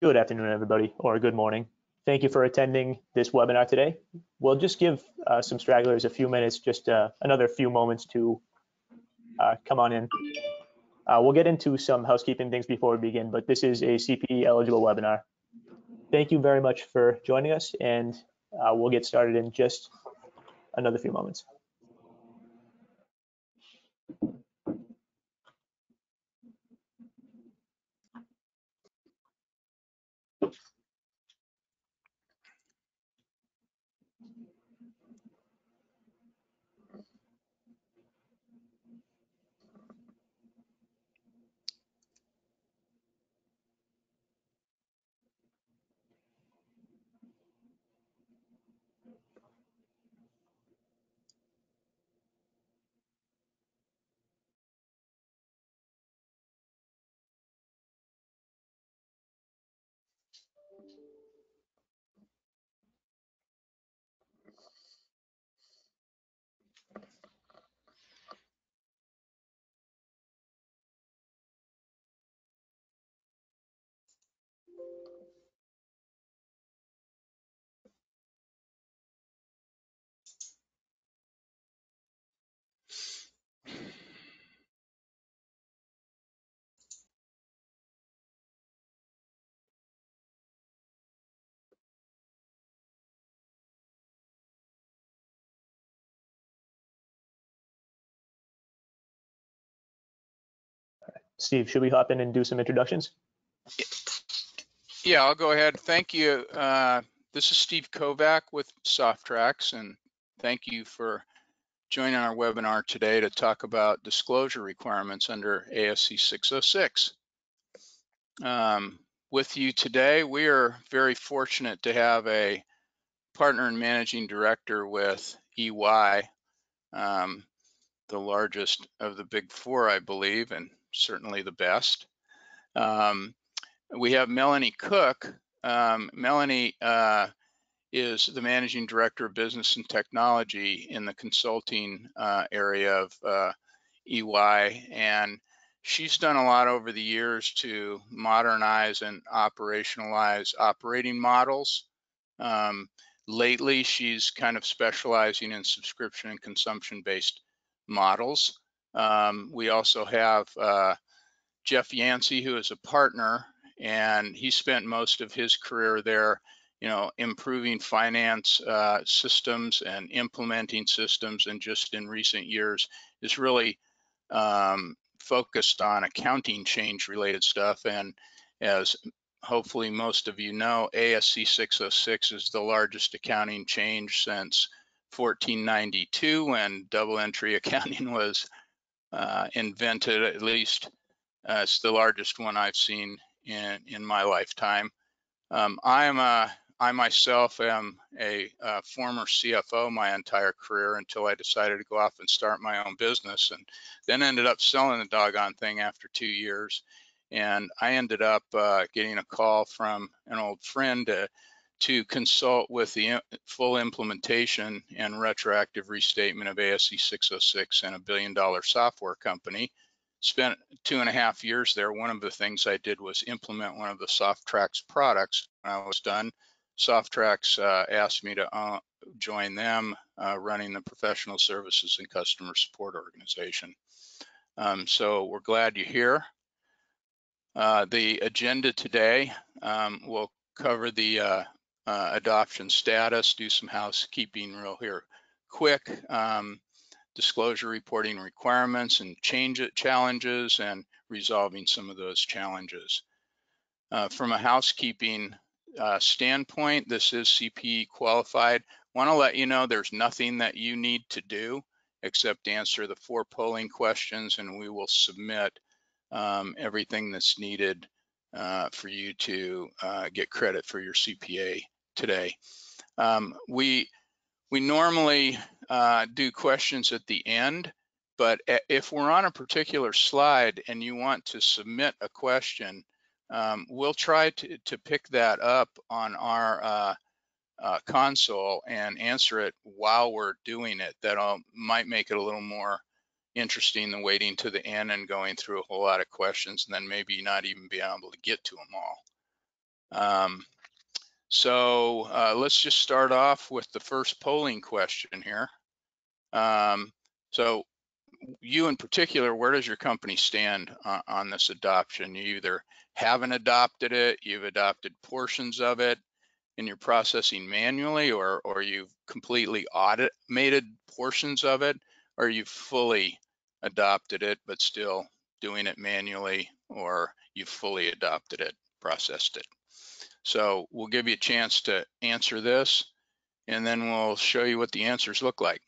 Good afternoon, everybody, or good morning. Thank you for attending this webinar today. We'll just give some stragglers a few minutes, just another few moments to come on in. We'll get into some housekeeping things before we begin, but this is a CPE eligible webinar. Thank you very much for joining us, and we'll get started in just another few moments. Steve, should we hop in and do some introductions? Yeah, I'll go ahead. Thank you. This is Steve Kovac with SOFTRAX, and thank you for joining our webinar today to talk about disclosure requirements under ASC 606. With you today, we are very fortunate to have a partner and managing director with EY, the largest of the big four, I believe, and certainly the best. We have Melanie Cook. Melanie is the Managing Director of Business and Technology in the consulting area of EY, and she's done a lot over the years to modernize and operationalize operating models. Lately, she's kind of specializing in subscription and consumption-based models. We also have Jeff Yancey, who is a partner, and he spent most of his career there, improving finance systems and implementing systems, and just in recent years is really focused on accounting change related stuff. And as hopefully most of you know, ASC 606 is the largest accounting change since 1492, when double entry accounting was invented. At least it's the largest one I've seen in my lifetime. I myself am a former CFO my entire career until I decided to go off and start my own business, and then ended up selling the doggone thing after 2 years. And I ended up getting a call from an old friend to consult with the full implementation and retroactive restatement of ASC 606 and $1 billion software company. Spent 2.5 years there. One of the things I did was implement one of the SOFTRAX products. When I was done, SOFTRAX asked me to join them running the professional services and customer support organization. So we're glad you're here. The agenda today, will cover the adoption status, do some housekeeping real here quick, disclosure reporting requirements and challenges, and resolving some of those challenges. From a housekeeping standpoint, this is CPE qualified. Want to let you know there's nothing that you need to do except answer the 4 polling questions, and we will submit everything that's needed for you to get credit for your CPA today. We normally do questions at the end, but if we're on a particular slide and you want to submit a question, we'll try to pick that up on our console and answer it while we're doing it. That might make it a little more interesting than waiting to the end and going through a whole lot of questions and then maybe not even being able to get to them all. So let's just start off with the first polling question here. So you in particular, where does your company stand on this adoption? You either haven't adopted it, you've adopted portions of it, and you're processing manually, or you've completely automated portions of it, or you've fully adopted it but still doing it manually, or you've fully adopted it, processed it. So we'll give you a chance to answer this, and then we'll show you what the answers look like.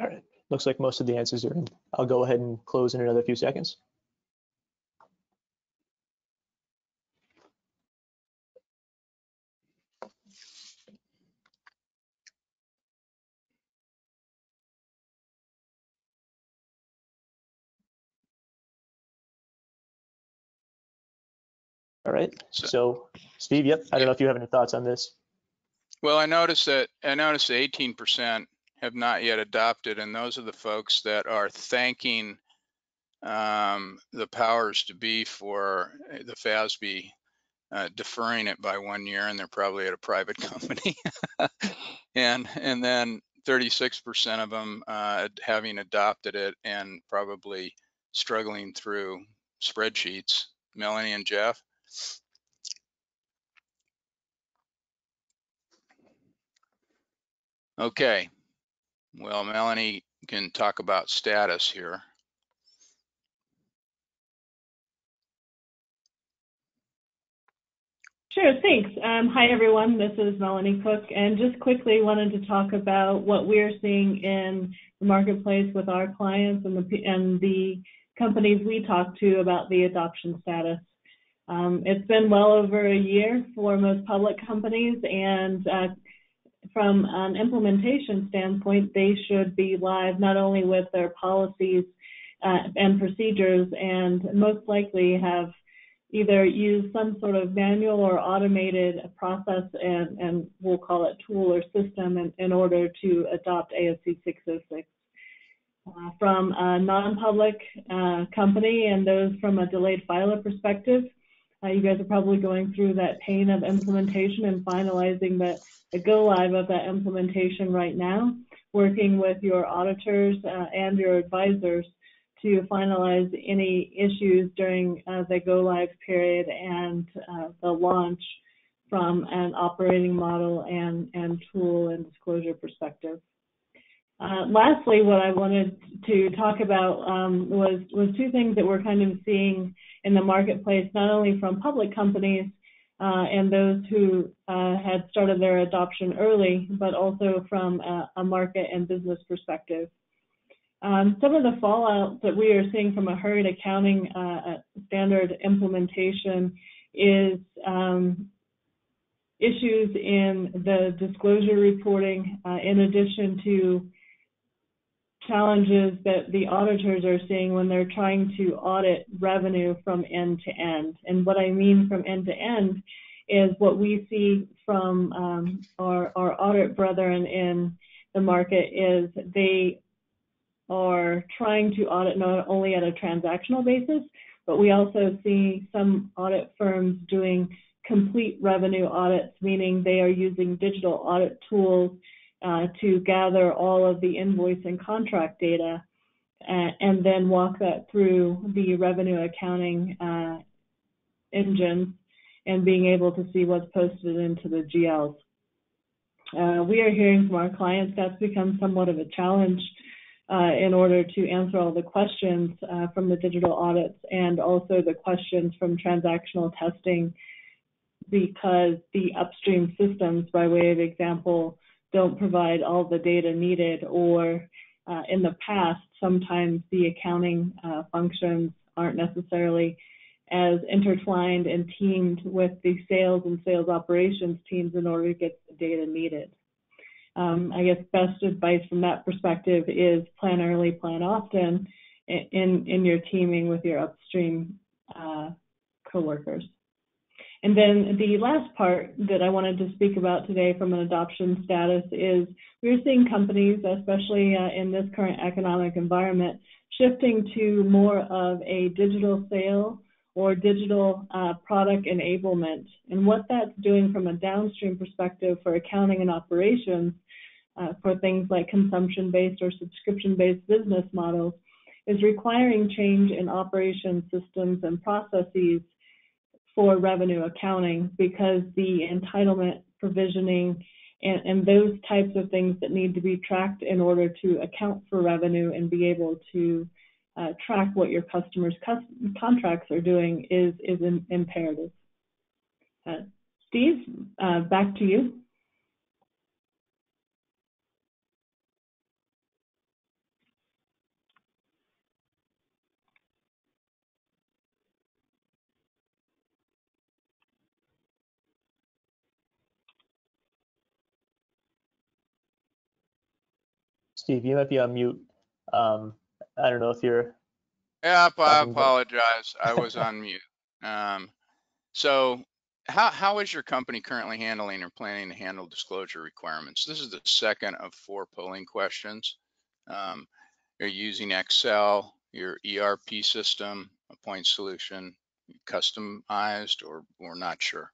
All right, looks like most of the answers are in. I'll go ahead and close in another few seconds. All right, so Steve, yep, I don't know if you have any thoughts on this. Well, I noticed that 18% have not yet adopted, and those are the folks that are thanking the powers to be for the FASB deferring it by 1 year, and they're probably at a private company. and then 36% of them having adopted it and probably struggling through spreadsheets. Melanie and Jeff? Okay, well, Melanie can talk about status here. Sure, thanks. Hi, everyone. This is Melanie Cook, and just quickly wanted to talk about what we're seeing in the marketplace with our clients and the companies we talk to about the adoption status. It's been well over a year for most public companies, and from an implementation standpoint, they should be live not only with their policies and procedures, and most likely have either used some sort of manual or automated process, and we'll call it tool or system, in order to adopt ASC 606. From a non-public company and those from a delayed filer perspective, you guys are probably going through that pain of implementation and finalizing the go live of that implementation right now, working with your auditors and your advisors to finalize any issues during the go live period and the launch from an operating model and tool and disclosure perspective. Lastly, what I wanted to talk about was two things that we're kind of seeing in the marketplace, not only from public companies and those who had started their adoption early, but also from a market and business perspective. Some of the fallout that we are seeing from a hurried accounting standard implementation is issues in the disclosure reporting, in addition to challenges that the auditors are seeing when they're trying to audit revenue from end to end. And what I mean from end to end is what we see from our audit brethren in the market is they are trying to audit not only at a transactional basis, but we also see some audit firms doing complete revenue audits, meaning they are using digital audit tools to gather all of the invoice and contract data and then walk that through the revenue accounting engine and being able to see what's posted into the GLs. We are hearing from our clients that's become somewhat of a challenge in order to answer all the questions from the digital audits and also the questions from transactional testing because the upstream systems, by way of example, don't provide all the data needed, or in the past, sometimes the accounting functions aren't necessarily as intertwined and teamed with the sales and sales operations teams in order to get the data needed. I guess best advice from that perspective is plan early, plan often in your teaming with your upstream coworkers. And then the last part that I wanted to speak about today from an adoption status is we're seeing companies, especially in this current economic environment, shifting to more of a digital sale or digital product enablement. And what that's doing from a downstream perspective for accounting and operations for things like consumption-based or subscription-based business models is requiring change in operation systems and processes for revenue accounting, because the entitlement provisioning and those types of things that need to be tracked in order to account for revenue and be able to track what your customers' contracts are doing is imperative. Steve, back to you. Steve, you might be on mute. I don't know if you're. Yeah, I apologize. I was on mute. So how is your company currently handling or planning to handle disclosure requirements? This is the second of 4 polling questions. You're using Excel, your ERP system, a point solution, customized, or not sure?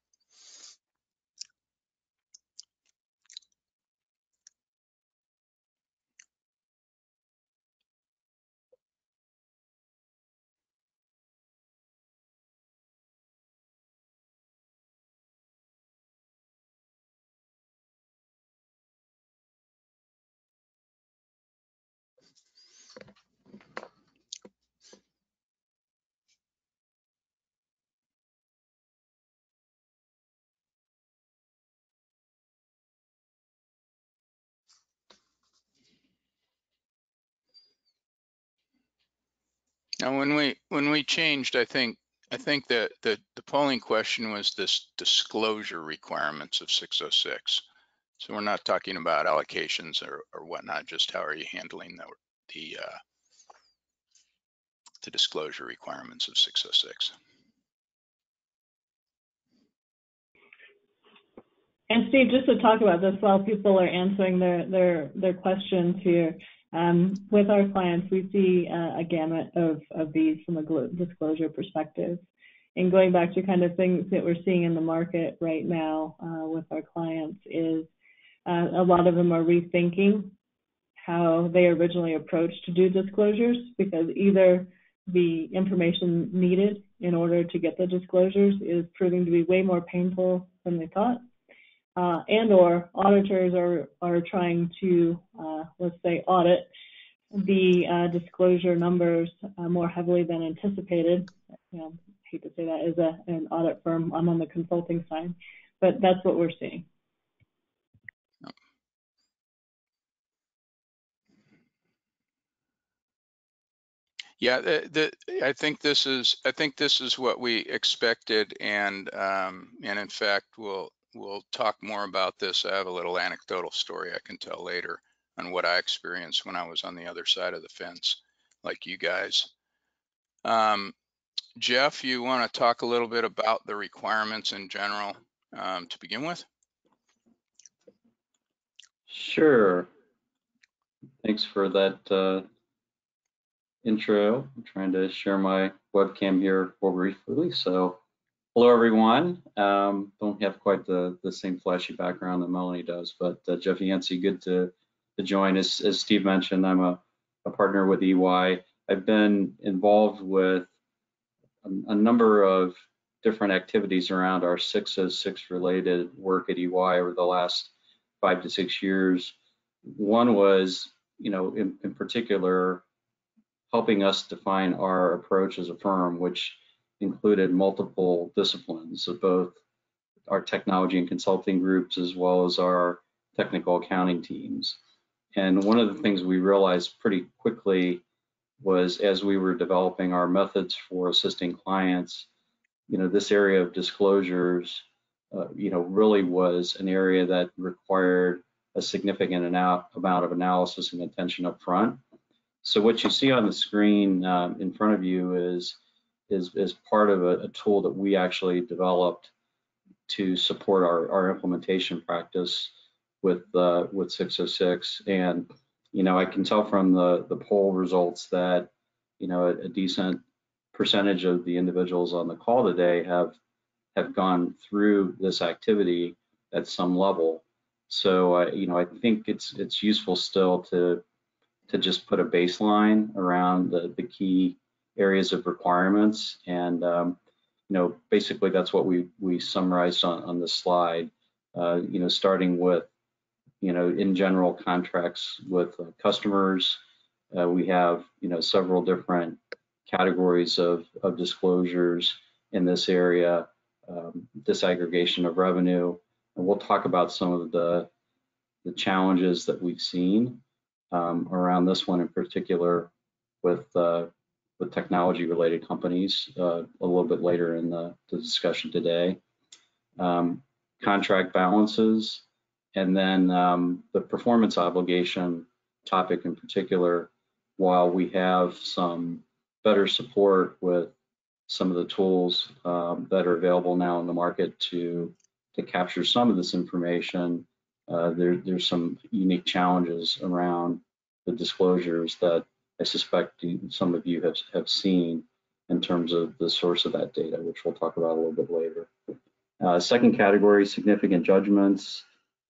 Now, when we changed, I think that the polling question was this disclosure requirements of 606. So we're not talking about allocations or whatnot. Just how are you handling the disclosure requirements of 606? And Steve, just to talk about this while people are answering their questions here, with our clients, we see a gamut of these from a disclosure perspective. And going back to kind of things that we're seeing in the market right now with our clients is a lot of them are rethinking how they originally approached to do disclosures, because either the information needed in order to get the disclosures is proving to be way more painful than they thought, and or auditors are trying to, let's say, audit the disclosure numbers more heavily than anticipated. You know, I hate to say that as an audit firm, I'm on the consulting side, but that's what we're seeing. Yeah, I think this is what we expected, and in fact, we'll talk more about this. I have a little anecdotal story I can tell later on what I experienced when I was on the other side of the fence, like you guys. Jeff, you want to talk a little bit about the requirements in general to begin with? Sure. Thanks for that intro. I'm trying to share my webcam here briefly. So, hello everyone. Don't have quite the same flashy background that Melanie does, but Jeff Yancey, good to join. As Steve mentioned, I'm a partner with EY. I've been involved with a number of different activities around our 606 related work at EY over the last 5 to 6 years. One was, you know, in particular, helping us define our approach as a firm, which included multiple disciplines of both our technology and consulting groups, as well as our technical accounting teams. And one of the things we realized pretty quickly was, as we were developing our methods for assisting clients, this area of disclosures, really was an area that required a significant amount of analysis and attention up front. So what you see on the screen in front of you is part of a tool that we actually developed to support our implementation practice with 606. And I can tell from the poll results that a decent percentage of the individuals on the call today have gone through this activity at some level. So I think it's useful still to just put a baseline around the key areas of requirements, and basically that's what we summarized on this slide. Starting with in general contracts with customers, we have several different categories of disclosures in this area, disaggregation of revenue, and we'll talk about some of the challenges that we've seen around this one in particular with technology-related companies a little bit later in the discussion today. Contract balances, and then the performance obligation topic in particular. While we have some better support with some of the tools that are available now in the market to capture some of this information, there's some unique challenges around the disclosures that I suspect some of you have seen in terms of the source of that data, which we'll talk about a little bit later. Second category, significant judgments.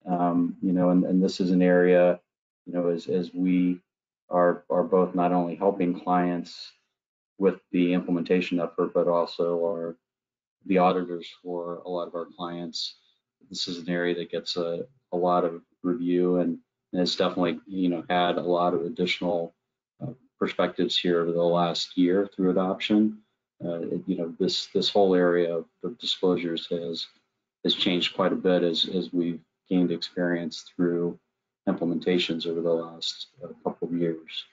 And this is an area, as we are both not only helping clients with the implementation effort, but also are the auditors for a lot of our clients. This is an area that gets a lot of review, and has definitely had a lot of additional perspectives here over the last year through adoption. This whole area of disclosures has changed quite a bit as we've gained experience through implementations over the last couple of years.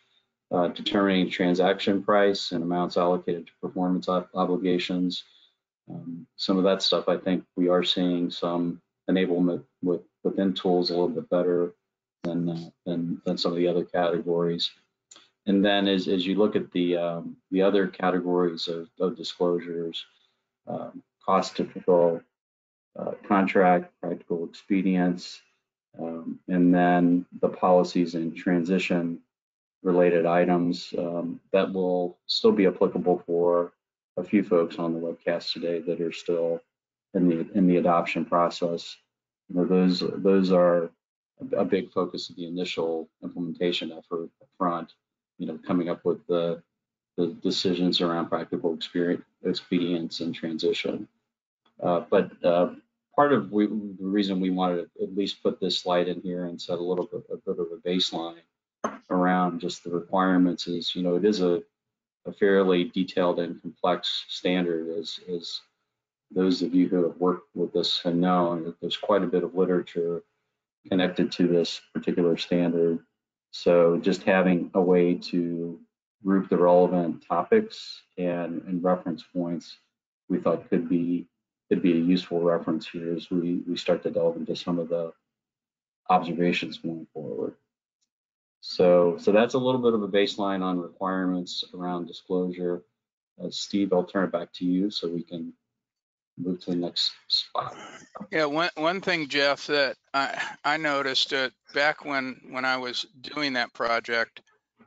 Determining transaction price and amounts allocated to performance obligations. Some of that stuff, I think we are seeing some enablement within tools a little bit better than some of the other categories. And then as you look at the other categories of disclosures, cost typical, contract, practical expedience, and then the policies and transition related items that will still be applicable for a few folks on the webcast today that are still in the adoption process. Those are a big focus of the initial implementation effort up front, coming up with the decisions around practical expedience and transition. But part of the reason we wanted to at least put this slide in here and set a bit of a baseline around just the requirements is, it is a fairly detailed and complex standard, as those of you who have worked with this have known. That there's quite a bit of literature connected to this particular standard. So just having a way to group the relevant topics and reference points, we thought could be a useful reference here as we start to delve into some of the observations going forward. So that's a little bit of a baseline on requirements around disclosure. Steve, I'll turn it back to you so we can move to the next spot. Yeah, one thing, Jeff, that I noticed back when I was doing that project,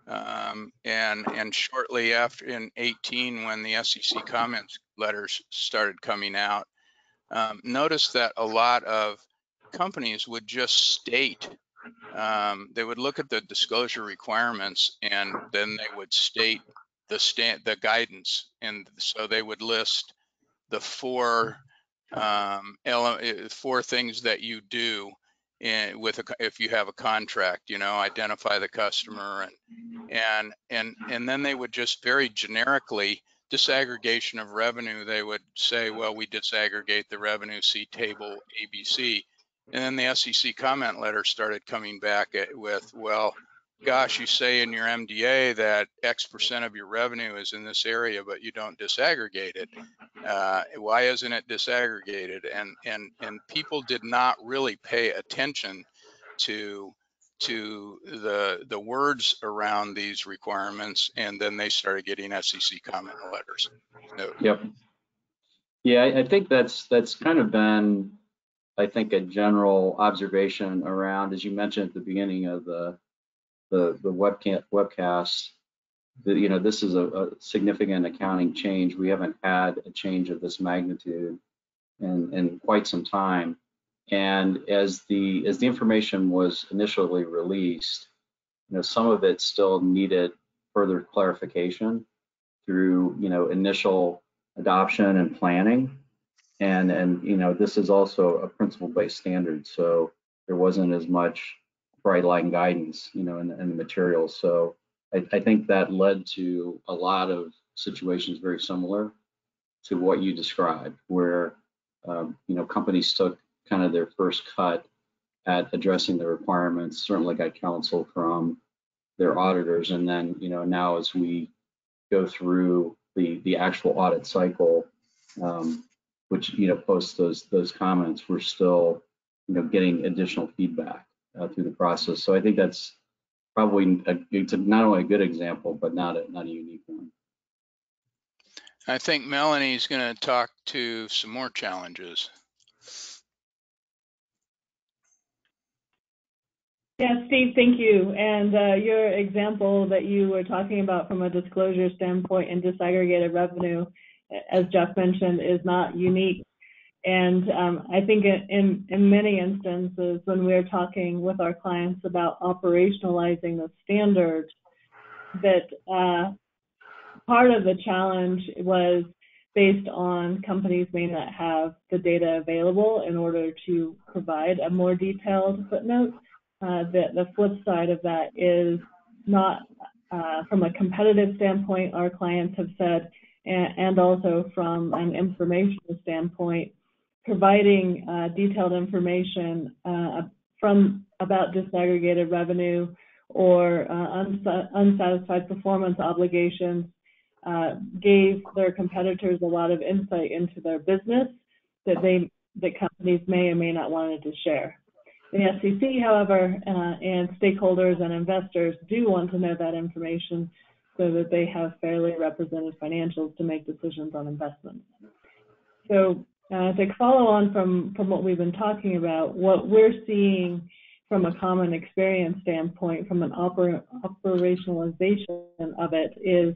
and shortly after in 18, when the SEC comments letters started coming out, noticed that a lot of companies would just state, they would look at the disclosure requirements and then they would state the guidance, and so they would list the four things that you do if you have a contract, identify the customer, and then they would just very generically disaggregation of revenue, they would say, well, we disaggregate the revenue, see table ABC. And then the SEC comment letter started coming back with, well, gosh, you say in your MDA that X% of your revenue is in this area, but you don't disaggregate it. Why isn't it disaggregated? And people did not really pay attention to the words around these requirements, and then they started getting SEC comment letters. So, Yep. Yeah, I think that's kind of been, I think, a general observation around, as you mentioned at the beginning of the webcast, that, you know, this is a significant accounting change. We haven't had a change of this magnitude in quite some time. And as the information was initially released, you know, some of it still needed further clarification through, you know, initial adoption and planning. And you know, this is also a principle-based standard, so there wasn't as much bright line guidance, you know, in the materials. So I think that led to a lot of situations very similar to what you described, where you know, companies took kind of their first cut at addressing the requirements, certainly got counsel from their auditors, and then, you know, now as we go through the actual audit cycle, which, you know, post those comments, we're still, you know, getting additional feedback through the process. So I think that's probably it's not only a good example, but not a unique one. I think Melanie's going to talk to some more challenges. Yeah, Steve, thank you. And your example that you were talking about from a disclosure standpoint and disaggregated revenue, as Jeff mentioned, is not unique. And I think in many instances, when we're talking with our clients about operationalizing the standard, that part of the challenge was based on companies may not have the data available in order to provide a more detailed footnote. The flip side of that is not, from a competitive standpoint, our clients have said, and also from an informational standpoint, providing detailed information about disaggregated revenue or unsatisfied performance obligations gave their competitors a lot of insight into their business that companies may or may not wanted to share. The SEC, however, and stakeholders and investors do want to know that information so that they have fairly represented financials to make decisions on investments. So to follow on from what we've been talking about, what we're seeing from a common experience standpoint, from an operationalization of it is,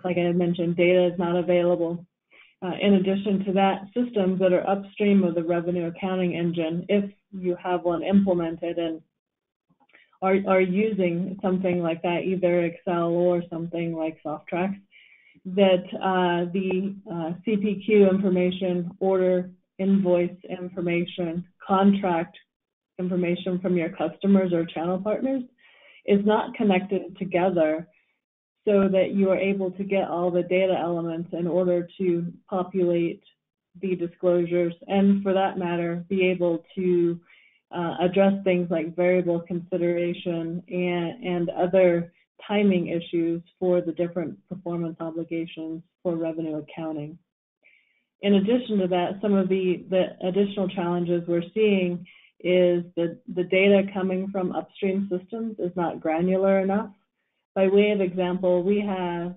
like I had mentioned, data is not available. In addition to that, systems that are upstream of the revenue accounting engine, if you have one implemented and are using something like that, either Excel or something like SOFTRAX, that the CPQ information, order, invoice information, contract information from your customers or channel partners is not connected together so that you are able to get all the data elements in order to populate the disclosures, and for that matter, be able to address things like variable consideration and other timing issues for the different performance obligations for revenue accounting. In addition to that, some of the additional challenges we're seeing is the data coming from upstream systems is not granular enough. By way of example, we have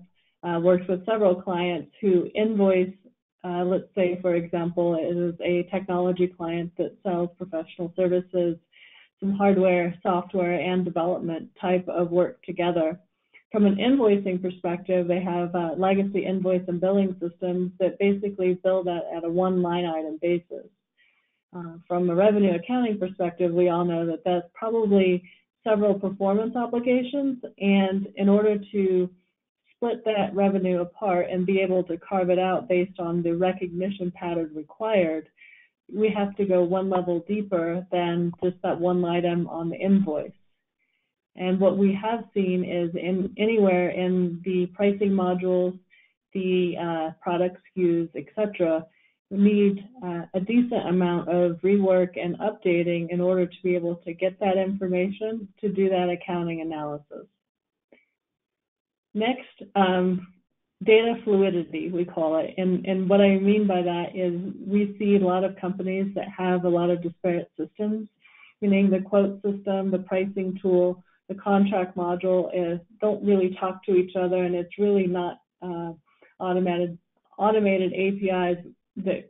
worked with several clients who invoice, let's say, for example, it is a technology client that sells professional services, some hardware, software, and development type of work together. From an invoicing perspective, they have legacy invoice and billing systems that basically bill that at a one line item basis. From a revenue accounting perspective, we all know that that's probably several performance obligations, and in order to split that revenue apart and be able to carve it out based on the recognition pattern required, we have to go one level deeper than just that one item on the invoice. And what we have seen is anywhere in the pricing modules the product SKUs, etc., need a decent amount of rework and updating in order to be able to get that information to do that accounting analysis. Next, data fluidity, we call it. And what I mean by that is we see a lot of companies that have a lot of disparate systems, meaning the quote system, the pricing tool, the contract module don't really talk to each other, and it's really not automated APIs that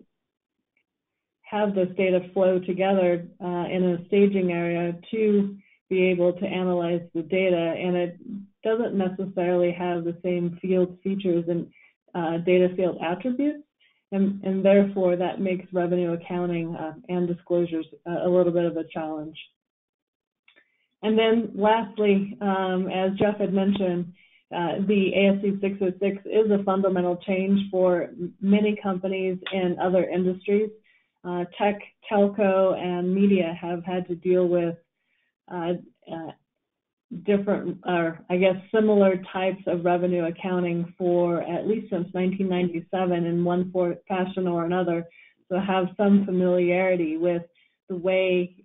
have this data flow together in a staging area to be able to analyze the data, and it doesn't necessarily have the same field features and data field attributes, and therefore that makes revenue accounting and disclosures a little bit of a challenge. And then lastly, as Jeff had mentioned, the ASC 606 is a fundamental change for many companies in other industries. Tech, telco, and media have had to deal with different, or I guess similar types of revenue accounting for at least since 1997 in one fashion or another, so have some familiarity with the way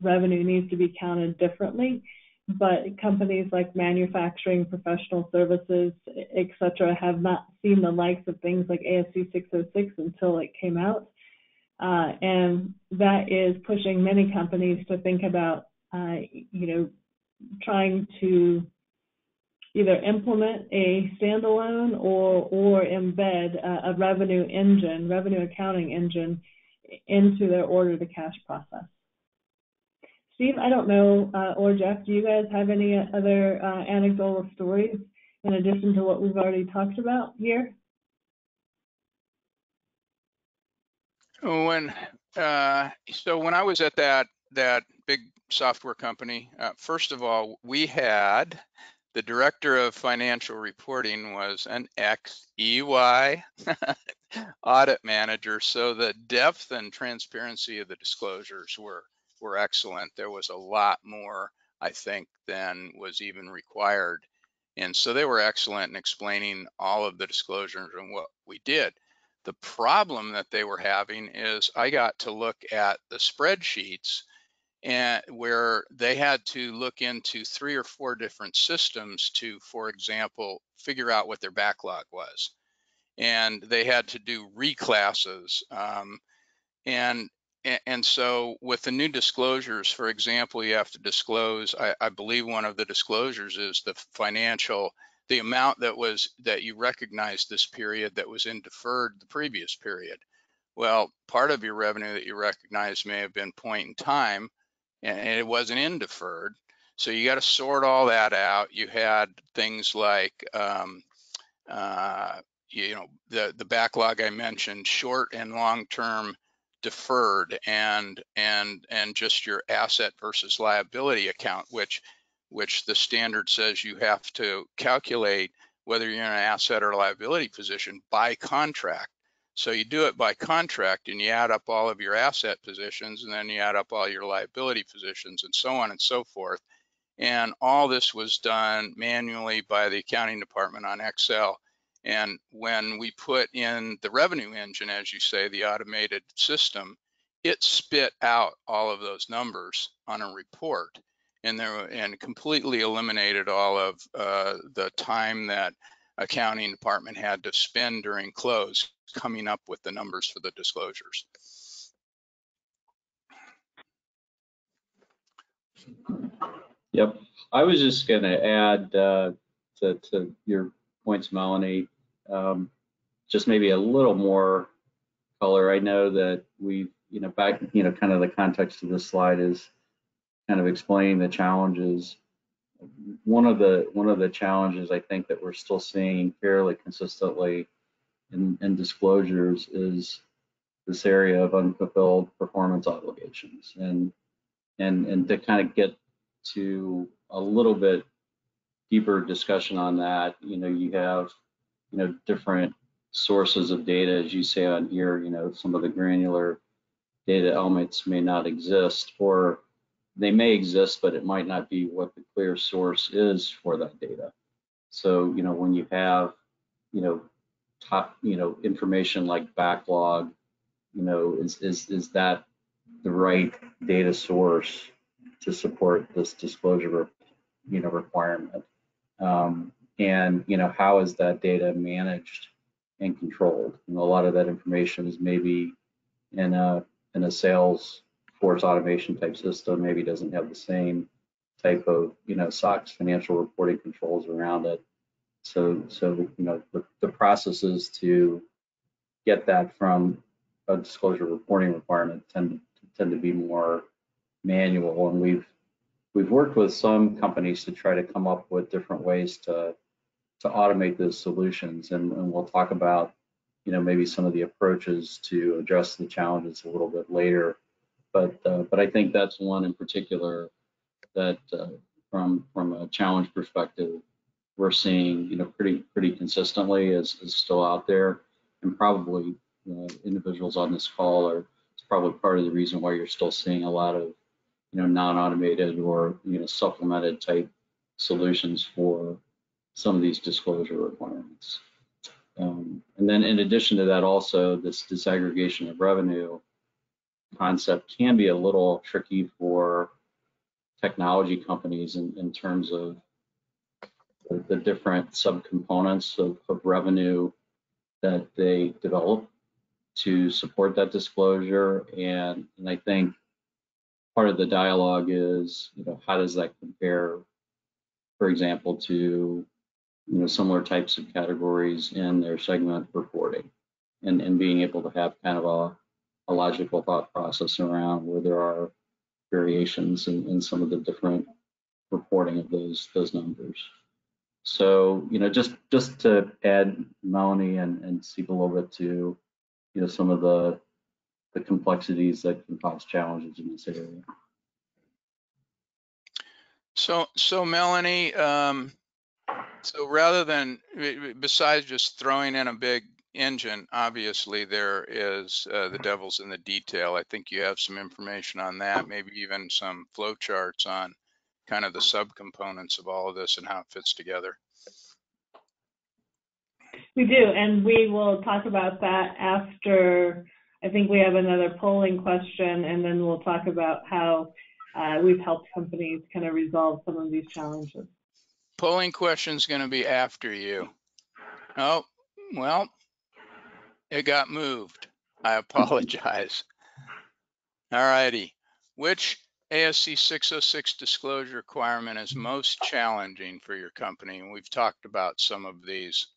revenue needs to be counted differently. But companies like manufacturing, professional services, etc., have not seen the likes of things like ASC 606 until it came out. And that is pushing many companies to think about, trying to either implement a standalone or embed a revenue accounting engine into their order to cash process. Steve, I don't know, or Jeff, do you guys have any other anecdotal stories in addition to what we've already talked about here? So when I was at that big software company, first of all, we had the director of financial reporting was an ex-EY audit manager, so the depth and transparency of the disclosures were excellent. There was a lot more, I think, than was even required, and so they were excellent in explaining all of the disclosures and what we did. The problem that they were having is I got to look at the spreadsheets and where they had to look into 3 or 4 different systems to, for example, figure out what their backlog was. And they had to do reclasses. And so with the new disclosures, for example, you have to disclose, I believe one of the disclosures is the amount that you recognized this period that was in deferred the previous period. Well, part of your revenue that you recognized may have been point in time, and it wasn't in deferred. So you got to sort all that out. You had things like, the backlog I mentioned, short and long-term deferred, and just your asset versus liability account, which the standard says you have to calculate whether you're in an asset or liability position by contract. So you do it by contract and you add up all of your asset positions and then you add up all your liability positions and so on and so forth. And all this was done manually by the accounting department on Excel. And when we put in the revenue engine, as you say, the automated system, it spit out all of those numbers on a report and completely eliminated all of the time that accounting department had to spend during close coming up with the numbers for the disclosures. Yep, I was just going to add to your points, Melanie, just maybe a little more color. I know that we, back, kind of the context of this slide is kind of explaining the challenges. One of the challenges I think that we're still seeing fairly consistently in disclosures is this area of unfulfilled performance obligations, and to kind of get to a little bit deeper discussion on that, you have different sources of data, as you say on here. Some of the granular data elements may not exist, or they may exist, but it might not be what the clear source is for that data. So when you have top, information like backlog, is that the right data source to support this disclosure, requirement? And how is that data managed and controlled? A lot of that information is maybe in a sales force automation type system, maybe doesn't have the same type of SOX financial reporting controls around it. So the processes to get that from a disclosure reporting requirement tend to be more manual, and we've worked with some companies to try to come up with different ways to automate those solutions, and we'll talk about maybe some of the approaches to address the challenges a little bit later. But I think that's one in particular that from a challenge perspective we're seeing pretty consistently is still out there, and probably individuals on this call it's probably part of the reason why you're still seeing a lot of non-automated or supplemented type solutions for some of these disclosure requirements. And then in addition to that, also this disaggregation of revenue concept can be a little tricky for technology companies in terms of the different subcomponents of revenue that they develop to support that disclosure. And I think part of the dialogue is, how does that compare, for example, to similar types of categories in their segment reporting, and being able to have kind of a logical thought process around where there are variations in some of the different reporting of those numbers. So just to add, Melanie, and speak a little bit to some of the complexities that can cause challenges in this area. So Melanie, so rather than, besides just throwing in a big engine, obviously there is the devil's in the detail. I think you have some information on that, maybe even some flow charts on kind of the subcomponents of all of this and how it fits together. We do, and we will talk about that after. I think we have another polling question, and then we'll talk about how we've helped companies kind of resolve some of these challenges. Polling question is going to be after you. Oh, well, it got moved. I apologize. All righty. Which ASC 606 disclosure requirement is most challenging for your company? And we've talked about some of these.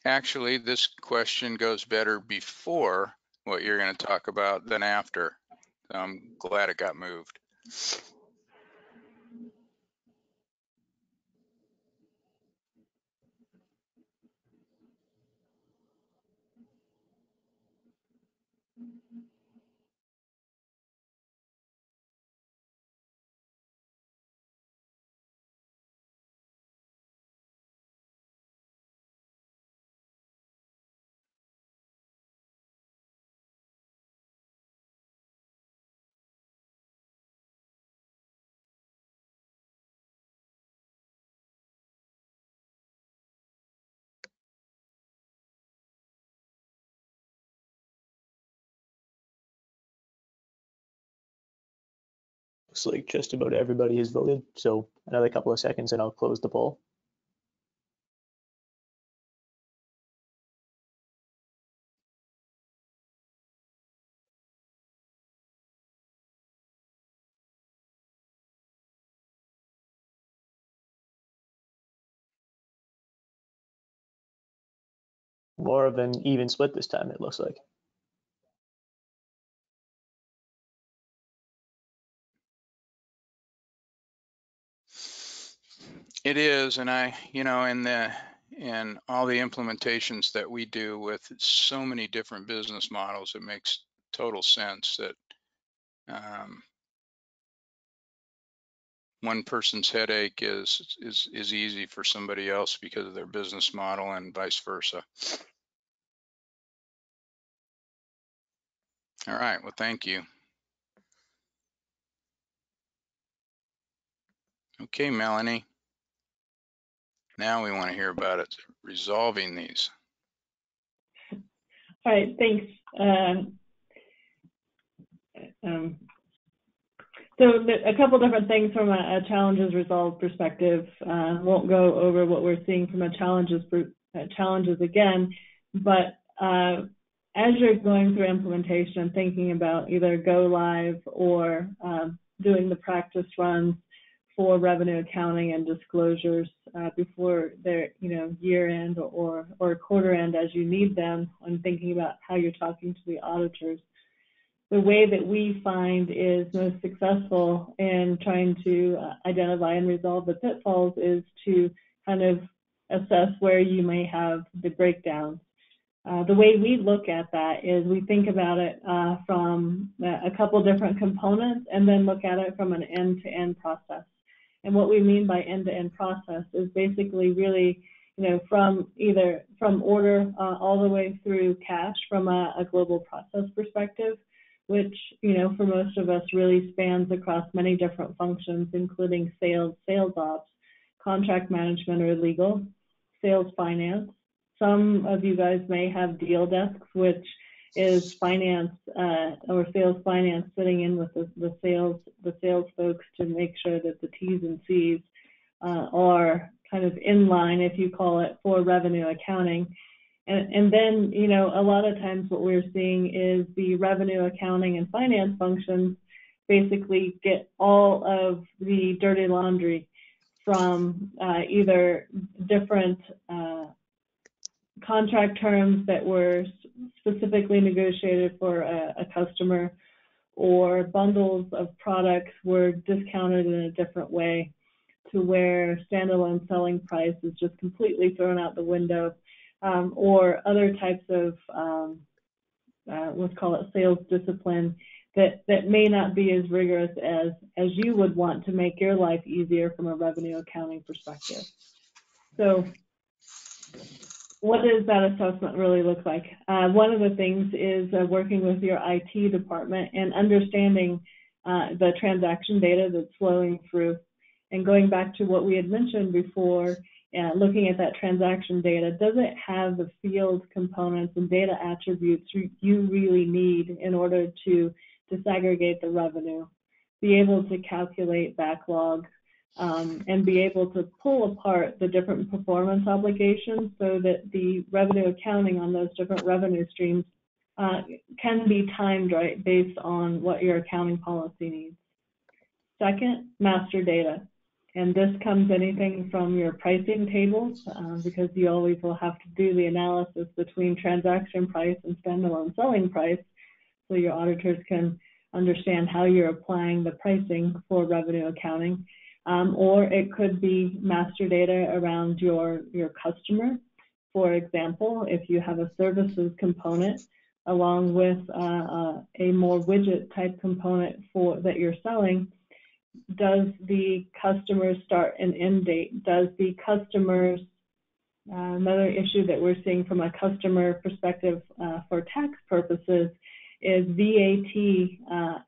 Actually, this question goes better before what you're going to talk about than after. I'm glad it got moved. Looks like just about everybody has voted. So another couple of seconds and I'll close the poll. More of an even split this time, it looks like. It is, and I, in and all the implementations that we do with so many different business models, it makes total sense that one person's headache is easy for somebody else because of their business model, and vice versa. All right, well, thank you. Okay, Melanie. Now we want to hear about it, resolving these. All right, thanks. So a couple different things from a challenges resolved perspective. Won't go over what we're seeing from a challenges again, but as you're going through implementation and thinking about either go live or doing the practice runs for revenue accounting and disclosures before their year end or quarter end as you need them, when thinking about how you're talking to the auditors. The way that we find is most successful in trying to identify and resolve the pitfalls is to kind of assess where you may have the breakdowns. The way we look at that is we think about it from a couple different components and then look at it from an end-to-end process. And what we mean by end-to-end process is basically really, from order all the way through cash from a global process perspective, which, for most of us really spans across many different functions, including sales ops, contract management or legal, sales finance. Some of you guys may have deal desks, which is finance or sales finance sitting in with the sales folks to make sure that the T's and C's are kind of in line, if you call it, for revenue accounting. And then, a lot of times what we're seeing is the revenue accounting and finance functions basically get all of the dirty laundry from either different contract terms that were specifically negotiated for a customer, or bundles of products were discounted in a different way to where standalone selling price is just completely thrown out the window, or other types of, let's call it sales discipline, that may not be as rigorous as you would want to make your life easier from a revenue accounting perspective. So what does that assessment really look like? One of the things is working with your IT department and understanding the transaction data that's flowing through. And going back to what we had mentioned before, looking at that transaction data, does it have the field components and data attributes you really need in order to disaggregate the revenue, be able to calculate backlog, and be able to pull apart the different performance obligations so that the revenue accounting on those different revenue streams can be timed right based on what your accounting policy needs. Second, master data. And this comes anything from your pricing tables, because you always will have to do the analysis between transaction price and standalone selling price, so your auditors can understand how you're applying the pricing for revenue accounting. Or it could be master data around your customer. For example, if you have a services component along with a more widget type component that you're selling, does the customer start and end date? Does the customer's, another issue that we're seeing from a customer perspective for tax purposes is VAT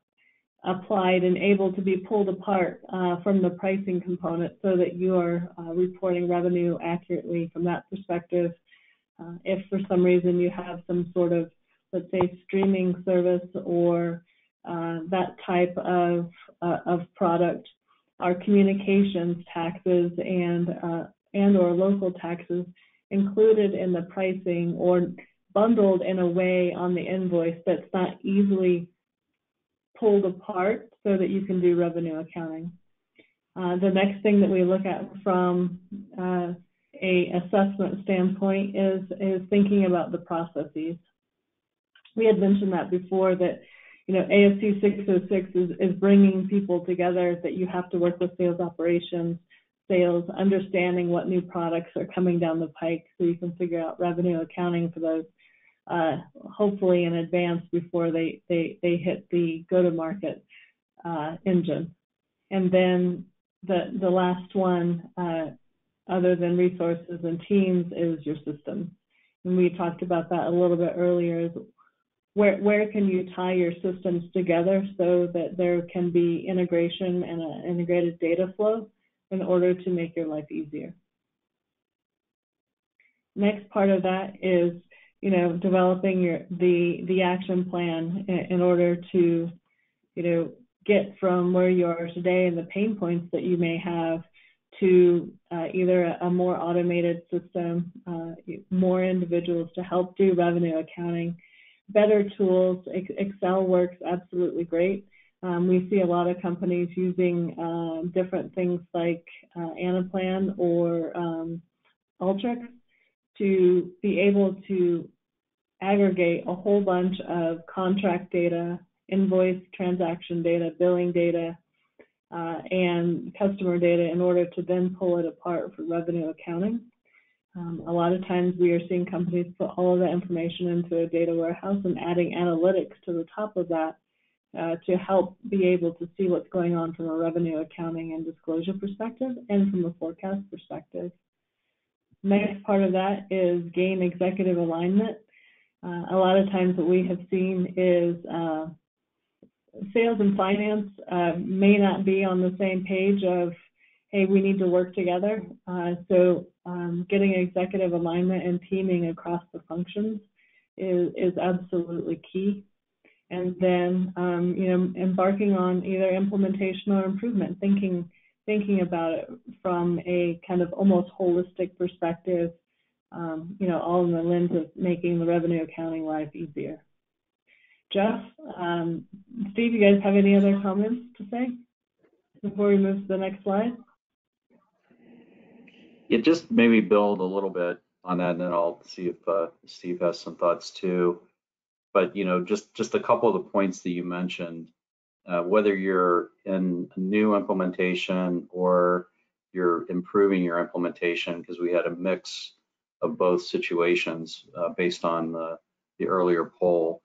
applied and able to be pulled apart from the pricing component so that you are reporting revenue accurately from that perspective. If for some reason you have some sort of, let's say, streaming service or that type of product, are communications taxes and or local taxes included in the pricing or bundled in a way on the invoice that's not easily pulled apart so that you can do revenue accounting. The next thing that we look at from a assessment standpoint is thinking about the processes. We had mentioned that before, that ASC 606 is bringing people together, that you have to work with sales operations, sales, understanding what new products are coming down the pike so you can figure out revenue accounting for those, hopefully in advance before they hit the go-to-market engine. And then the last one, other than resources and teams, is your systems. And we talked about that a little bit earlier, is where can you tie your systems together so that there can be integration and an integrated data flow in order to make your life easier. Next part of that is, you know, developing the action plan in order to, you know, get from where you are today and the pain points that you may have to either a more automated system, more individuals to help do revenue accounting, better tools. Excel works absolutely great. We see a lot of companies using different things like Anaplan or SOFTRAX to be able to aggregate a whole bunch of contract data, invoice transaction data, billing data, and customer data in order to then pull it apart for revenue accounting. A lot of times we are seeing companies put all of that information into a data warehouse and adding analytics to the top of that to help be able to see what's going on from a revenue accounting and disclosure perspective and from a forecast perspective. Next part of that is gain executive alignment. A lot of times what we have seen is sales and finance may not be on the same page of, hey, we need to work together. So getting executive alignment and teaming across the functions is absolutely key. And then, you know, embarking on either implementation or improvement, thinking about it from a kind of almost holistic perspective, you know, all in the lens of making the revenue accounting life easier. Jeff, Steve, you guys have any other comments to say before we move to the next slide? Yeah, just maybe build a little bit on that, and then I'll see if Steve has some thoughts too. But, you know, just a couple of the points that you mentioned, whether you're in a new implementation or you're improving your implementation, because we had a mix of both situations based on the earlier poll.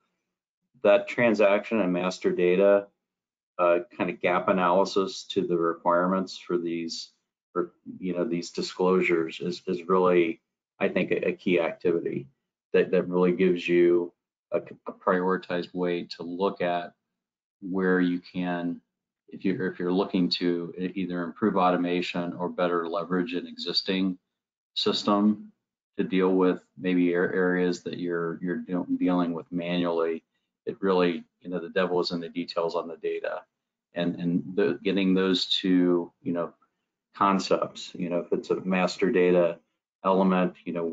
That transaction and master data kind of gap analysis to the requirements for these, you know, these disclosures is really, I think, a key activity that really gives you a prioritized way to look at where you can, if you're looking to either improve automation or better leverage an existing system to deal with maybe areas that you're dealing with manually. It really, you know, the devil is in the details on the data, and getting those two, you know, concepts. You know, if it's a master data element, you know,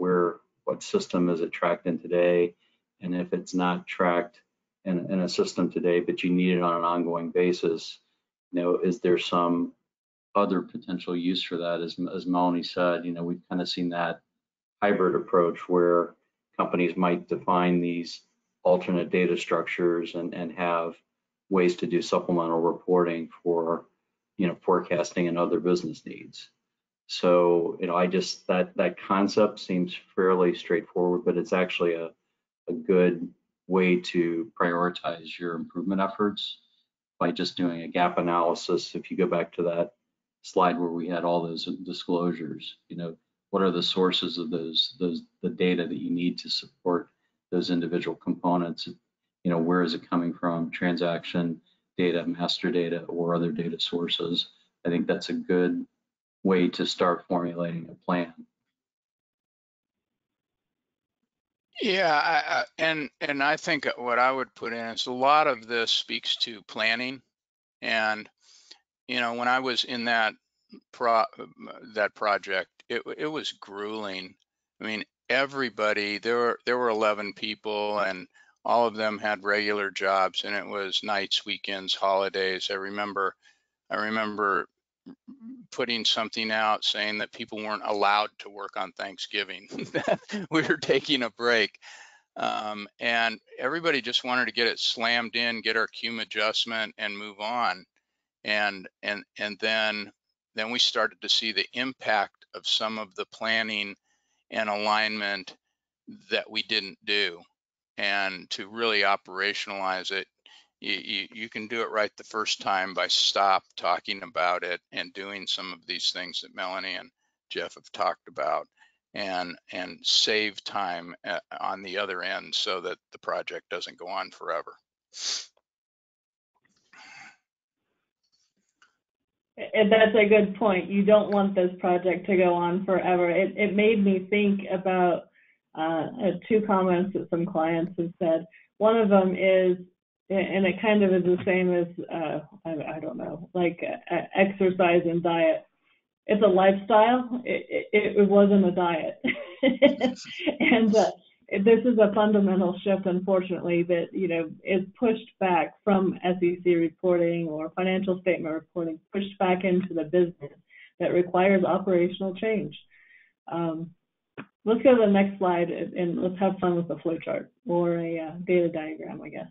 what system is it tracked in today, and if it's not tracked in a system today, but you need it on an ongoing basis, you know, is there some other potential use for that? As Melanie said, you know, we've kind of seen that hybrid approach where companies might define these alternate data structures and have ways to do supplemental reporting for, you know, forecasting and other business needs. So, you know, that concept seems fairly straightforward, but it's actually a good way to prioritize your improvement efforts by just doing a gap analysis. If you go back to that slide where we had all those disclosures, you know, what are the sources of the data that you need to support those individual components? You know, where is it coming from? Transaction data, master data, or other data sources? I think that's a good way to start formulating a plan. Yeah, and I think what I would put in is a lot of this speaks to planning. And, you know, when I was in that project, it was grueling. I mean, everybody, there were 11 people, and all of them had regular jobs, and it was nights, weekends, holidays. I remember putting something out saying that people weren't allowed to work on Thanksgiving. We were taking a break. And everybody just wanted to get it slammed in, get our cum adjustment, and move on. And then then we started to see the impact of some of the planning and alignment that we didn't do. And to really operationalize it, you can do it right the first time by stop talking about it and doing some of these things that Melanie and Jeff have talked about, and save time on the other end so that the project doesn't go on forever. And that's a good point. You don't want this project to go on forever. It made me think about two comments that some clients have said. One of them is, and it kind of is the same as, I don't know, like exercise and diet. It's a lifestyle. It wasn't a diet. And this is a fundamental shift, unfortunately, that, you know, is pushed back from SEC reporting or financial statement reporting, pushed back into the business that requires operational change. Let's go to the next slide and let's have fun with the flow chart or a data diagram, I guess.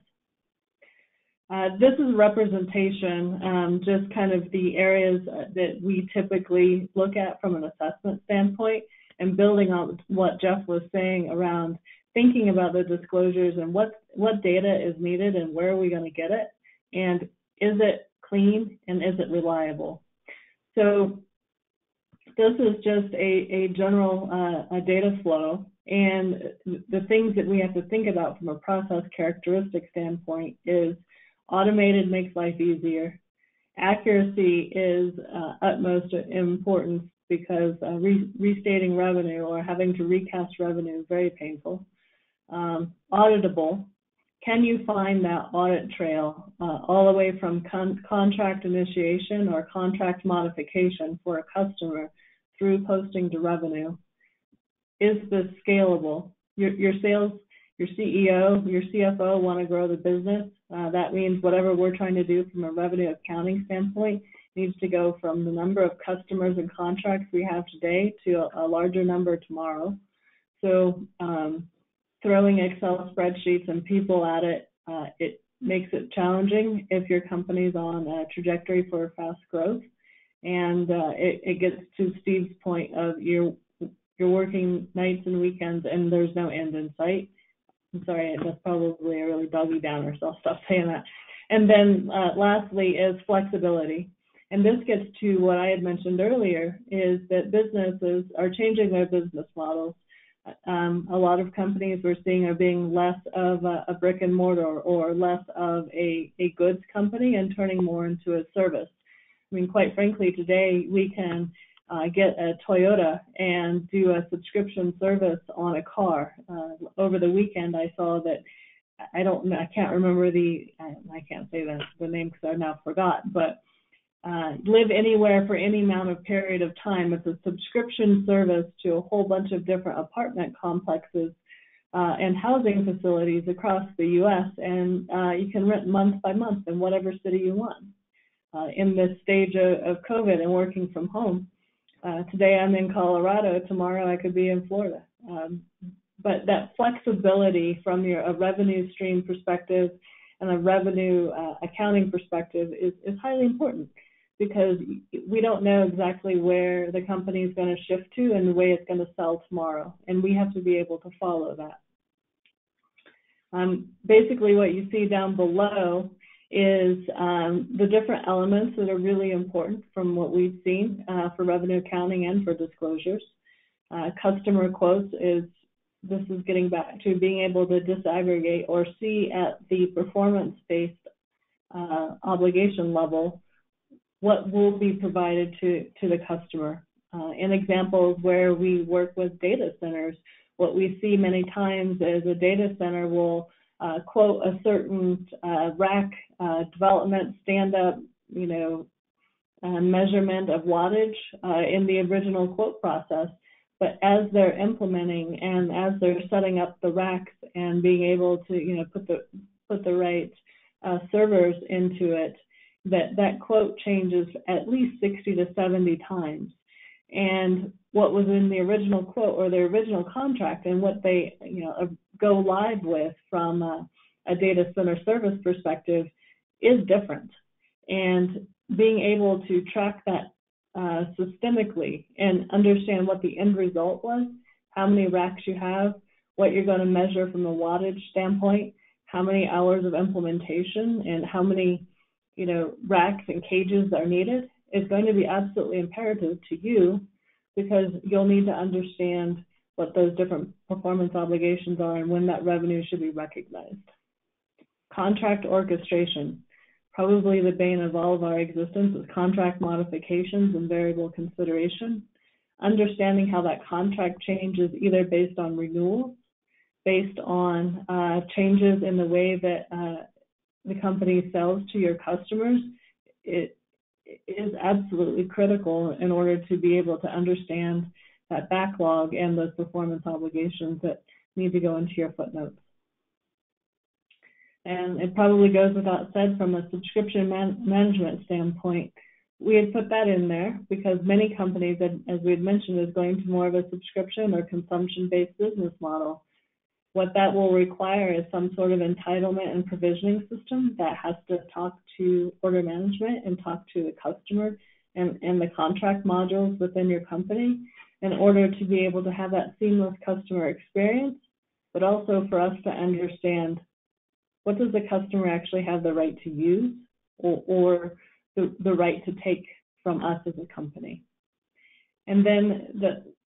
This is representation, just kind of the areas that we typically look at from an assessment standpoint, and building on what Jeff was saying around thinking about the disclosures and what data is needed and where are we going to get it, and is it clean and is it reliable. So this is just a general data flow, and the things that we have to think about from a process characteristic standpoint is automated makes life easier. Accuracy is utmost importance because restating revenue or having to recast revenue is very painful. Auditable, can you find that audit trail all the way from contract initiation or contract modification for a customer through posting to revenue? Is this scalable? Your sales, your CEO, your CFO want to grow the business. That means whatever we're trying to do from a revenue accounting standpoint needs to go from the number of customers and contracts we have today to a larger number tomorrow. So throwing Excel spreadsheets and people at it, it makes it challenging if your company's on a trajectory for fast growth. And it gets to Steve's point of you're working nights and weekends and there's no end in sight. I'm sorry, that's probably a really doggy downer, so I'll stop saying that. And then lastly is flexibility. And this gets to what I had mentioned earlier, is that businesses are changing their business models. A lot of companies we're seeing are being less of a brick and mortar or less of a goods company and turning more into a service. I mean, quite frankly, today we can get a Toyota and do a subscription service on a car. Over the weekend, I saw that, I can't remember I can't say the name because I now forgot, but Live Anywhere for any amount of period of time. It's a subscription service to a whole bunch of different apartment complexes and housing facilities across the U.S. And you can rent month by month in whatever city you want. In this stage of COVID and working from home, today I'm in Colorado, tomorrow I could be in Florida. But that flexibility from a revenue stream perspective and a revenue accounting perspective is highly important, because we don't know exactly where the company is going to shift to and the way it's going to sell tomorrow, and we have to be able to follow that. Basically what you see down below is the different elements that are really important from what we've seen for revenue accounting and for disclosures. Customer quotes this is getting back to being able to disaggregate or see at the performance-based obligation level what will be provided to the customer. In examples where we work with data centers, what we see many times is a data center will quote a certain rack development, stand-up, measurement of wattage in the original quote process. But as they're implementing and as they're setting up the racks and being able to, put the right servers into it, that quote changes at least 60 to 70 times. And what was in the original quote or the original contract and what they, go live with from a data center service perspective is different. And being able to track that systemically and understand what the end result was, how many racks you have, what you're going to measure from a wattage standpoint, how many hours of implementation, and how many, racks and cages are needed, is going to be absolutely imperative to you, because you'll need to understand what those different performance obligations are and when that revenue should be recognized. Contract orchestration. Probably the bane of all of our existence is contract modifications and variable consideration. Understanding how that contract changes either based on renewals, based on changes in the way that the company sells to your customers, it is absolutely critical in order to be able to understand that backlog and those performance obligations that need to go into your footnotes. And it probably goes without said, from a subscription management standpoint, we had put that in there because many companies, as we had mentioned, is going to more of a subscription or consumption-based business model. What that will require is some sort of entitlement and provisioning system that has to talk to order management and talk to the customer and the contract modules within your company in order to be able to have that seamless customer experience, but also for us to understand what does the customer actually have the right to use or the right to take from us as a company. And then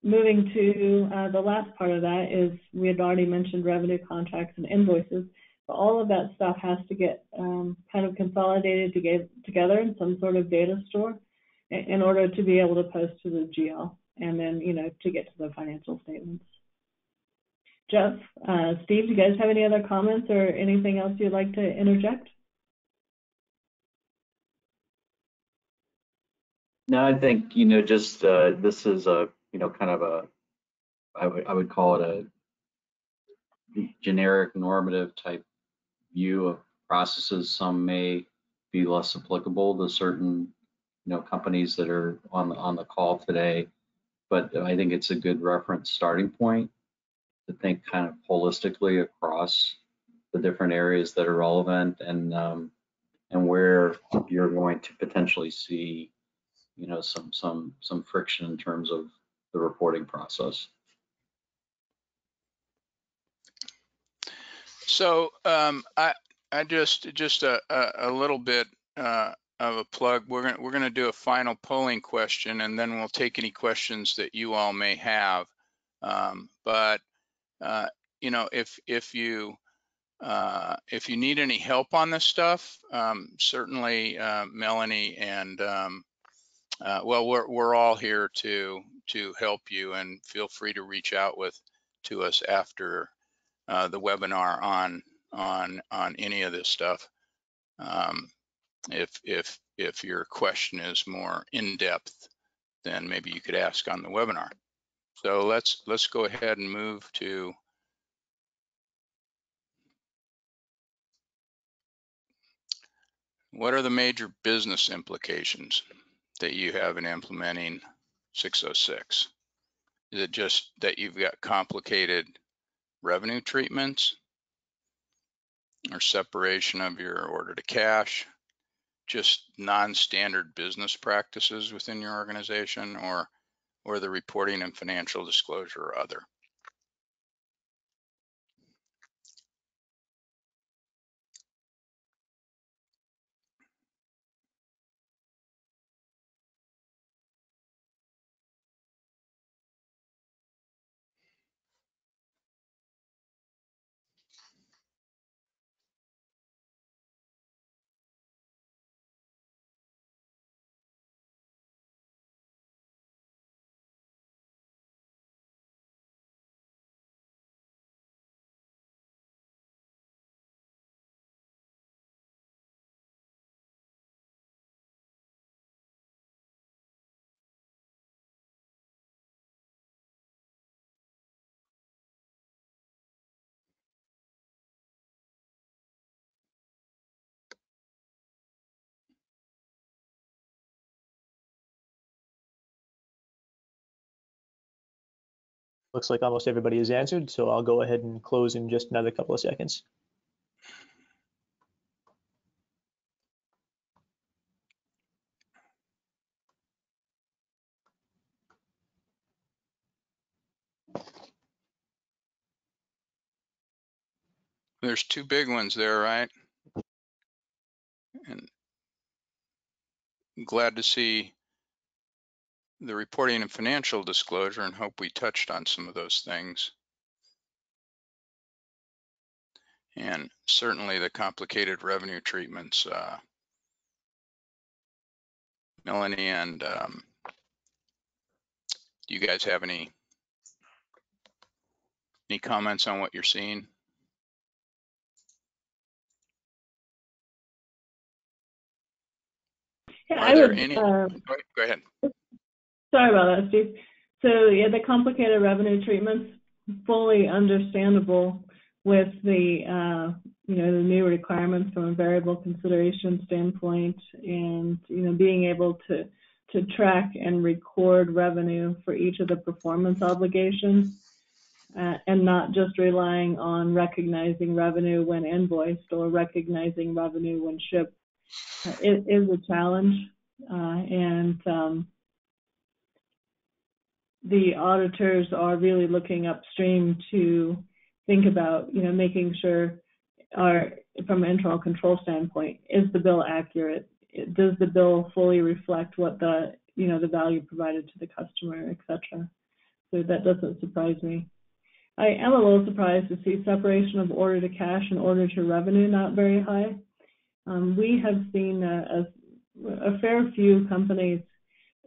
moving to the last part of that is, we had already mentioned revenue contracts and invoices, but all of that stuff has to get kind of consolidated together in some sort of data store in order to be able to post to the GL and then, to get to the financial statements. Jeff, Steve, do you guys have any other comments or anything else you'd like to interject? No, I think, just this is a, kind of a, I would call it a generic normative type view of processes. Some may be less applicable to certain, companies that are on the call today, but I think it's a good reference starting point to think kind of holistically across the different areas that are relevant and where you're going to potentially see, some friction in terms of the reporting process. So I just a little bit of a plug. We're gonna do a final polling question, and then we'll take any questions that you all may have. If you need any help on this stuff, certainly Melanie and well, we're all here to help you, and feel free to reach out to us after the webinar on any of this stuff. If your question is more in depth, then maybe you could ask on the webinar. So let's go ahead and move to what are the major business implications that you have in implementing 606? Is it just that you've got complicated revenue treatments or separation of your order to cash, just non-standard business practices within your organization, or the reporting and financial disclosure or other? Looks like almost everybody has answered, so I'll go ahead and close in just another couple of seconds. There's two big ones there, right? And glad to see the reporting and financial disclosure, and hope we touched on some of those things. And certainly the complicated revenue treatments. Melanie and do you guys have any comments on what you're seeing? Yeah, Are there any? Go ahead. Sorry about that, Steve. So yeah, the complicated revenue treatments, fully understandable with the the new requirements from a variable consideration standpoint, and being able to track and record revenue for each of the performance obligations, and not just relying on recognizing revenue when invoiced or recognizing revenue when shipped. It is a challenge, and the auditors are really looking upstream to think about, making sure, from an internal control standpoint, is the bill accurate? Does the bill fully reflect what the value provided to the customer, etc.? So that doesn't surprise me. I am a little surprised to see separation of order to cash and order to revenue not very high. We have seen a fair few companies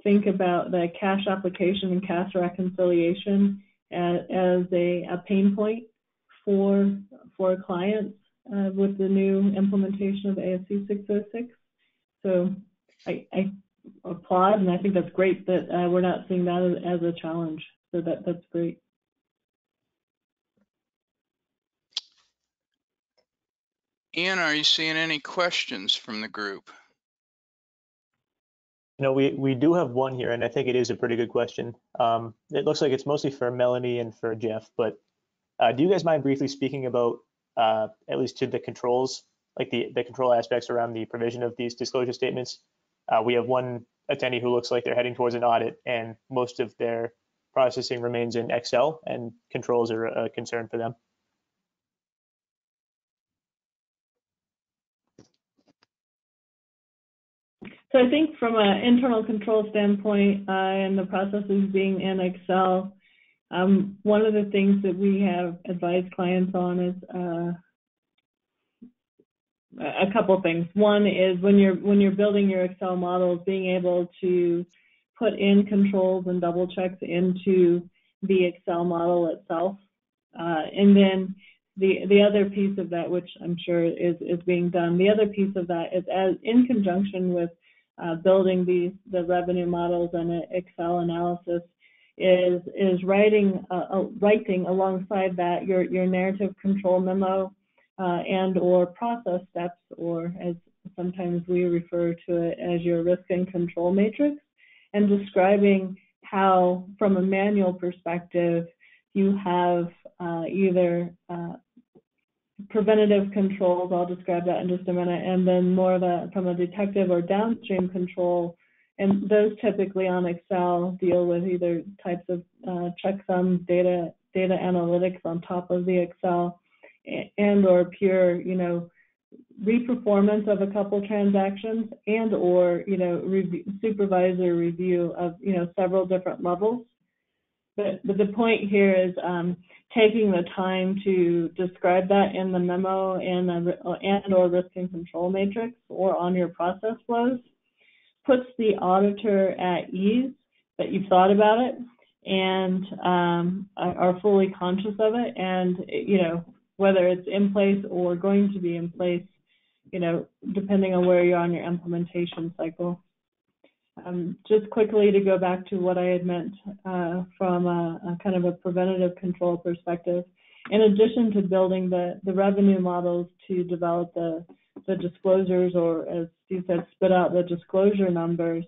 think about the cash application and cash reconciliation as a pain point for clients with the new implementation of ASC 606. So I applaud, and I think that's great that we're not seeing that as a challenge. So that's great. Ian, are you seeing any questions from the group? We do have one here, and I think it is a pretty good question. It looks like it's mostly for Melanie and for Jeff, but do you guys mind briefly speaking about, at least to the controls, like the control aspects around the provision of these disclosure statements? We have one attendee who looks like they're heading towards an audit, and most of their processing remains in Excel, and controls are a concern for them. So I think from an internal control standpoint, and the processes being in Excel, one of the things that we have advised clients on is a couple things. One is when you're building your Excel models, being able to put in controls and double checks into the Excel model itself, and then the other piece of that, which I'm sure is being done, the other piece of that is in conjunction with building the revenue models and Excel analysis, is writing alongside that your narrative control memo and or process steps, or as sometimes we refer to it as your risk and control matrix, and describing how, from a manual perspective, you have either preventative controls, I'll describe that in just a minute, and then more from a detective or downstream control, and those typically on Excel deal with either types of checksums, data analytics on top of the Excel, and or pure, reperformance of a couple transactions, and or, supervisor review of, several different levels. But the point here is taking the time to describe that in the memo and or risk and control matrix or on your process flows puts the auditor at ease that you've thought about it and are fully conscious of it, and whether it's in place or going to be in place, depending on where you're on your implementation cycle. Just quickly to go back to what I had meant from a kind of a preventative control perspective, in addition to building the revenue models to develop the disclosures, or as Steve said, spit out the disclosure numbers,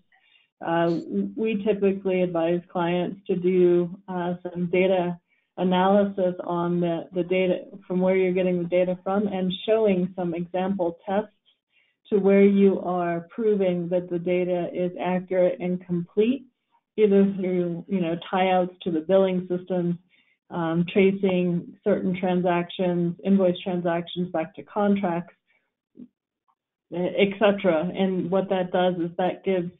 we typically advise clients to do some data analysis on the data, from where you're getting the data from, and showing some example tests to where you are proving that the data is accurate and complete, either through tie outs to the billing systems, tracing certain transactions, invoice transactions back to contracts, etc. And what that does is that gives,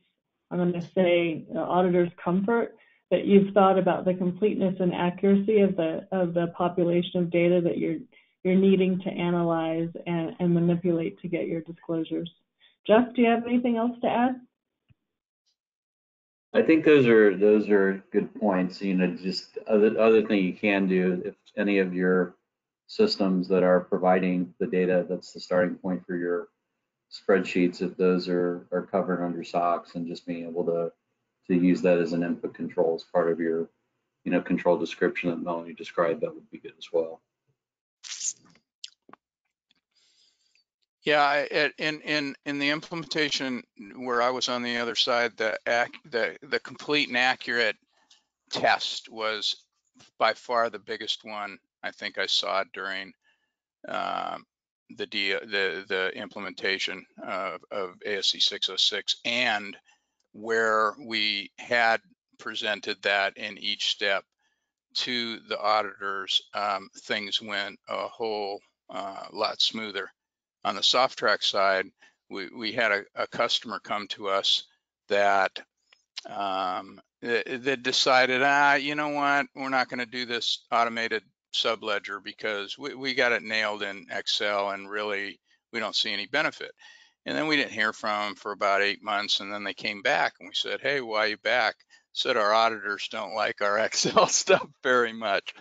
I'm going to say, auditors comfort that you've thought about the completeness and accuracy of the population of data that you're needing to analyze and manipulate to get your disclosures. Jeff, do you have anything else to add? I think those are good points. You know, just other thing you can do, if any of your systems that are providing the data, that's the starting point for your spreadsheets, if those are covered under SOX, and just being able to use that as an input control as part of your, you know, control description that Melanie described, that would be good as well. Yeah, in the implementation where I was on the other side, the complete and accurate test was by far the biggest one I think I saw during the implementation of ASC 606, and where we had presented that in each step to the auditors, things went a whole lot smoother. On the SOFTRAX side, we had a customer come to us that that decided, you know what, we're not going to do this automated subledger because we got it nailed in Excel, and really we don't see any benefit. And then we didn't hear from them for about 8 months, and then they came back and we said, hey, why are you back? Said our auditors don't like our Excel stuff very much.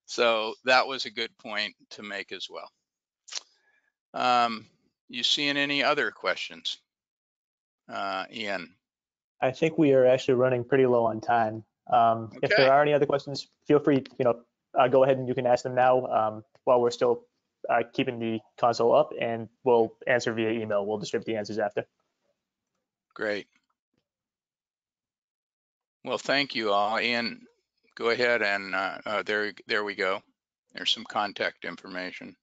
So that was a good point to make as well. You seeing any other questions, Ian? I think we are actually running pretty low on time. Okay. If there are any other questions, feel free, go ahead and you can ask them now while we're still keeping the console up, and we'll answer via email. We'll distribute the answers after. Great. Well, thank you all. Ian, go ahead and there we go. There's some contact information.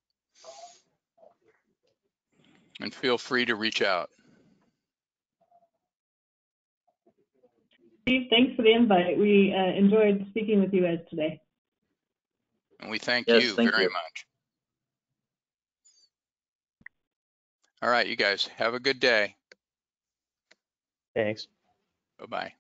And feel free to reach out. Steve, thanks for the invite. We enjoyed speaking with you guys today. And we thank Yes, you thank very you. much. All right, you guys, have a good day. Thanks. Bye-bye.